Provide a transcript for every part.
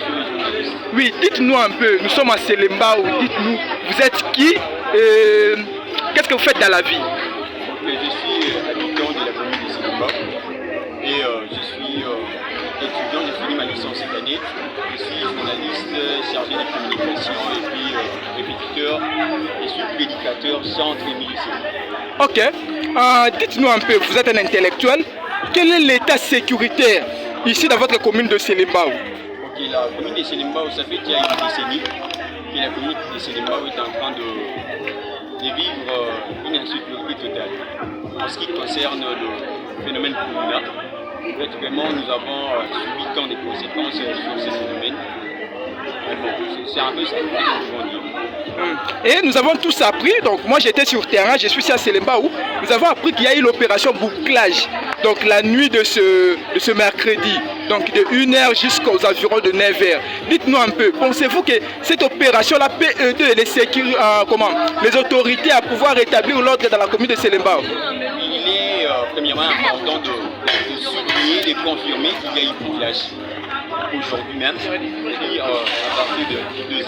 messieurs les journalistes. Oui, dites-nous un peu, nous sommes à Selembao, dites-nous, vous êtes qui? Qu'est-ce que vous faites dans la vie? Je suis habitant de la commune de Selembao et je suis étudiant, j'ai fini ma licence cette année. Je suis journaliste chargé de communication et puis répétiteur et suis prédicateur centre et lycée. Ok, dites-nous un peu, vous êtes un intellectuel, quel est l'état sécuritaire ici dans votre commune de Selembao? Ok, la commune de Selembao, ça fait qu'il y a une décennie que la commune de Selembao est en train de vivre une insécurité totale. En ce qui concerne le phénomène communal, vraiment nous avons subi tant de conséquences sur ce phénomène. Bon, c'est un peu ça que nous pouvons dire. Et nous avons tous appris, donc moi j'étais sur terrain, je suis ici à Selembao, nous avons appris qu'il y a eu l'opération bouclage, donc la nuit de ce mercredi, donc de 1h jusqu'aux environs de 9h. Dites-nous un peu, pensez-vous que cette opération-là peut aider les autorités à pouvoir rétablir l'ordre dans la commune de Selembao? Il est premièrement important de souligner et confirmer qu'il y a eu bouclage aujourd'hui même, c'est-à-dire à partir de 0h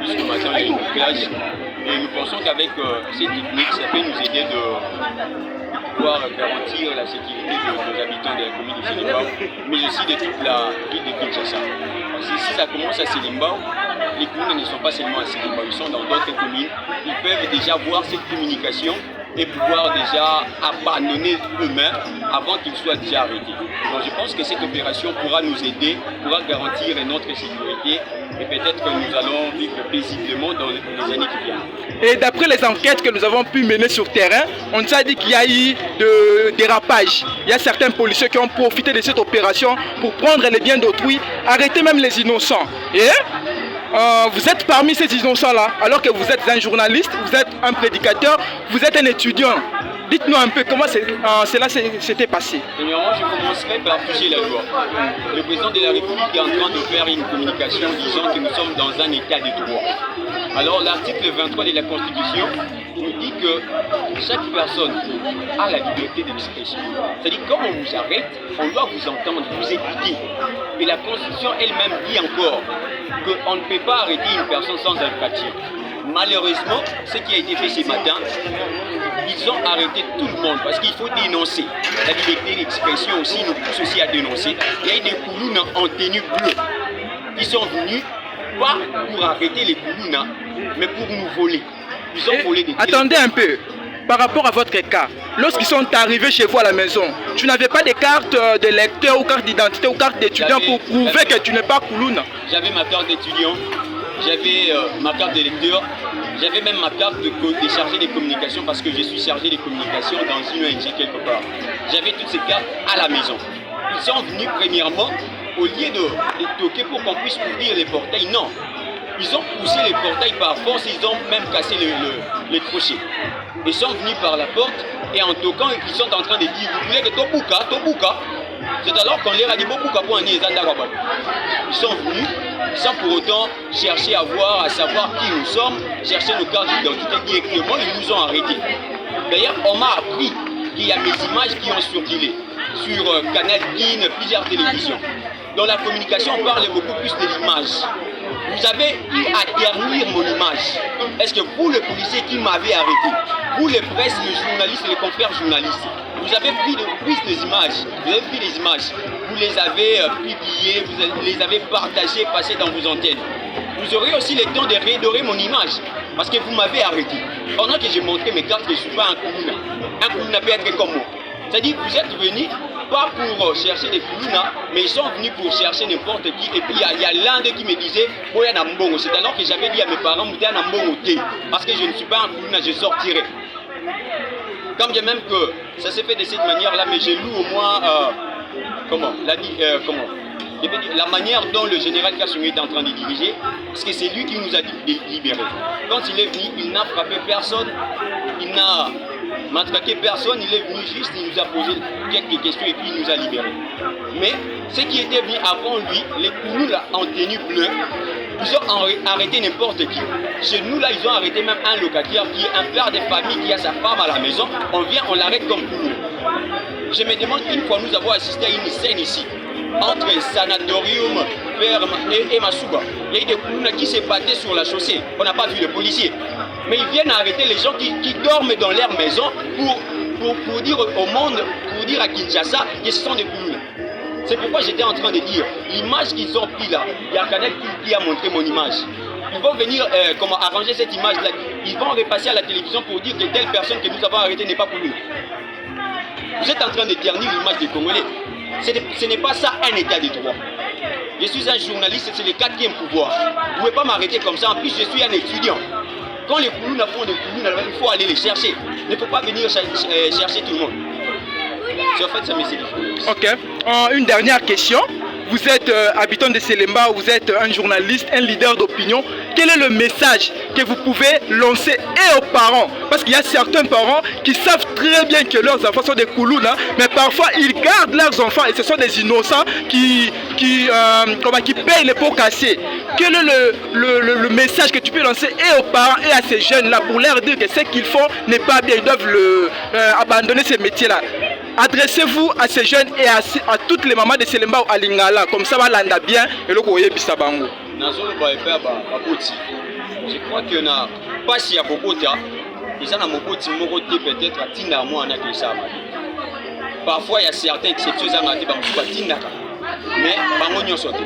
jusqu'au matin, il y a eu bouclage. Et nous pensons qu'avec ces techniques, ça peut nous aider de pouvoir garantir la sécurité de nos habitants de la commune de Selembao, mais aussi de toute la ville de Kinshasa. Parce que si ça commence à Selembao, les communes ne sont pas seulement à Selembao, ils sont dans d'autres communes. Ils peuvent déjà voir cette communication et pouvoir déjà abandonner eux-mêmes avant qu'ils soient déjà arrêtés. Donc je pense que cette opération pourra nous aider, pourra garantir notre sécurité et peut-être que nous allons vivre paisiblement dans les années qui viennent. Et d'après les enquêtes que nous avons pu mener sur terrain, on nous a dit qu'il y a eu de dérapage. Il y a certains policiers qui ont profité de cette opération pour prendre les biens d'autrui, arrêter même les innocents. Et vous êtes parmi ces innocents-là, alors que vous êtes un journaliste, vous êtes un prédicateur, vous êtes un étudiant. Dites-nous un peu comment cela s'était passé. Premièrement, je commencerai par toucher la loi. Le président de la République est en train de faire une communication disant que nous sommes dans un état de droit. Alors l'article 23 de la Constitution nous dit que chaque personne a la liberté d'expression. C'est-à-dire quand on vous arrête, on doit vous entendre, vous écouter. Et la Constitution elle-même dit encore qu'on ne peut pas arrêter une personne sans infraction. Malheureusement, ce qui a été fait ce matin, ils ont arrêté tout le monde parce qu'il faut dénoncer. La liberté d'expression aussi nous pousse aussi à dénoncer. Il y a eu des Koulouna en tenue bleue qui sont venus pas pour arrêter les Koulouna, mais pour nous voler. Ils ont volé des téléphones. Attendez un peu, par rapport à votre cas, lorsqu'ils sont arrivés chez vous à la maison, tu n'avais pas de carte de lecteur ou carte d'identité ou carte d'étudiant pour prouver que tu n'es pas Koulouna? J'avais ma carte d'étudiant, j'avais ma carte de lecteur, j'avais même ma carte de chargé des communications parce que je suis chargé des communications dans une ONG quelque part. J'avais toutes ces cartes à la maison. Ils sont venus premièrement, au lieu de toquer pour qu'on puisse ouvrir les portails, non. Ils ont poussé les portails par force, ils ont même cassé les crochets. Ils sont venus par la porte et en toquant, ils sont en train de dire, vous voulez que Tobuka, Tobuka. C'est alors qu'on leur a dit Tobuka pour un Nizandarabal. Ils sont venus sans pour autant chercher à savoir qui nous sommes, chercher nos cartes d'identité directement, ils nous ont arrêtés. D'ailleurs, on m'a appris qu'il y a mes images qui ont circulé sur Canal Kin, plusieurs télévisions. Dans la communication, on parle beaucoup plus de l'image. Vous avez eu à ternir mon image. Est-ce que vous, le policier qui m'avez arrêté, vous, les presses, les journalistes, les confrères journalistes, vous avez pris des images, vous avez pris des images, vous les avez publiées, vous les avez partagées, passées dans vos antennes. Vous aurez aussi le temps de redorer mon image, parce que vous m'avez arrêté. Pendant que j'ai montré mes cartes, je ne suis pas un Koulouna. Un Koulouna peut être comme moi. C'est-à-dire que vous êtes venus pas pour chercher des Koulouna, mais ils sont venus pour chercher n'importe qui. Et puis il y a l'un d'eux qui me disait Boya Nambongo. C'est alors que j'avais dit à mes parents Moutia Nambongo Té, parce que je ne suis pas un Koulouna, je sortirai. Comme bien même que ça s'est fait de cette manière-là, mais j'ai lu au moins la manière dont le général Kassoué est en train de diriger, parce que c'est lui qui nous a libérés. Quand il est venu, il n'a frappé personne, il n'a matraqué personne, il est venu juste, il nous a posé quelques questions et puis il nous a libérés. Mais ceux qui étaient venus avant lui, les Koulouna en tenue bleue, ils ont arrêté n'importe qui. Chez nous, là, ils ont arrêté même un locataire qui est un père de famille qui a sa femme à la maison. On vient, on l'arrête comme Koulouna. Je me demande une fois, nous avons assisté à une scène ici, entre sanatorium vers et Masuba. Il y a eu des Koulouna qui s'est battu sur la chaussée. On n'a pas vu les policiers. Mais ils viennent arrêter les gens qui dorment dans leur maison pour dire au monde, pour dire à Kinshasa que ce sont des Koulouna. C'est pourquoi j'étais en train de dire, l'image qu'ils ont pris là, il y a Kanek qui a montré mon image. Ils vont venir comment arranger cette image-là. Ils vont repasser à la télévision pour dire que telle personne que nous avons arrêtée n'est pas Koulouna. Vous êtes en train de ternir l'image des Congolais. Ce n'est pas ça un état de droit. Je suis un journaliste, c'est le 4e pouvoir. Vous ne pouvez pas m'arrêter comme ça. En plus, je suis un étudiant. Quand les Koulouna font des Koulouna, il faut aller les chercher. Il ne faut pas venir chercher tout le monde. C'est en fait ça, monsieur. Ok. Une dernière question. Vous êtes habitant de Selemba, vous êtes un journaliste, un leader d'opinion. Quel est le message que vous pouvez lancer et aux parents? Parce qu'il y a certains parents qui savent très bien que leurs enfants sont des Koulouna, mais parfois ils gardent leurs enfants et ce sont des innocents qui payent les pots cassés. Quel est le message que tu peux lancer et aux parents et à ces jeunes-là pour leur dire que ce qu'ils font n'est pas bien, ils doivent abandonner ce métier-là? Adressez-vous à ces jeunes et à toutes les mamans de Selemba ou à Lingala, comme ça va l'anda bien et le koye bisabango. Je crois que na pas si à Bogota, ils ont un côté peut-être à Tina moi na ça. Parfois il y a certaines exceptions à Mati Bangou Tina. Mais bango nyonso te.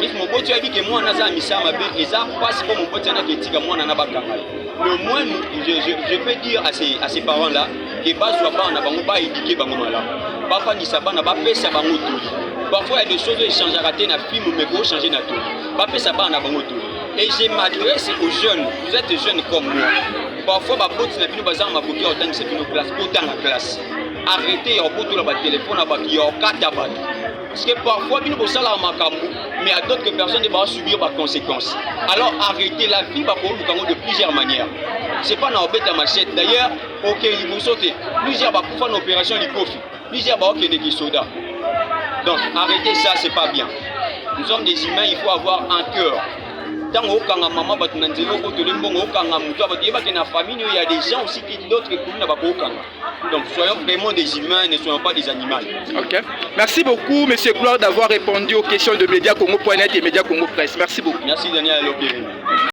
Mais mon pote a dit que moi na za misama be eza pas si pour mon pote na ketika moi na bakanga. Le moins je peux dire à ces parents là que pas soit pas na bango pas éduquer bango mala. Papa ni sabana ba pesa bango tout. Parfois il y a des choses qui changent à rater na film mais go changer na tout. Ba pesa ba na bango tout. Et je m'adresse aux jeunes. Vous êtes jeunes comme moi. Parfois ba pote na bino bazanga maboki autant que c'est une classe autant la classe. Arrêtez au bout de la téléphone à baki au katabat. Parce que parfois, mais il y a d'autres personnes qui vont subir les conséquences. Alors arrêtez la vie de plusieurs manières. Ce n'est pas dans la machette. D'ailleurs, plusieurs font une opération Likofi. Plusieurs font des soldats. Donc arrêtez ça, c'est pas bien. Nous sommes des humains, il faut avoir un cœur. Tant que maman il y a des gens aussi qui d'autres qui donc soyons vraiment des humains, ne soyons pas des animaux. Ok. Merci beaucoup, Monsieur Gloire, d'avoir répondu aux questions de Média Congo.net et Média Congo Presse. Merci beaucoup. Merci Daniel Lopéré.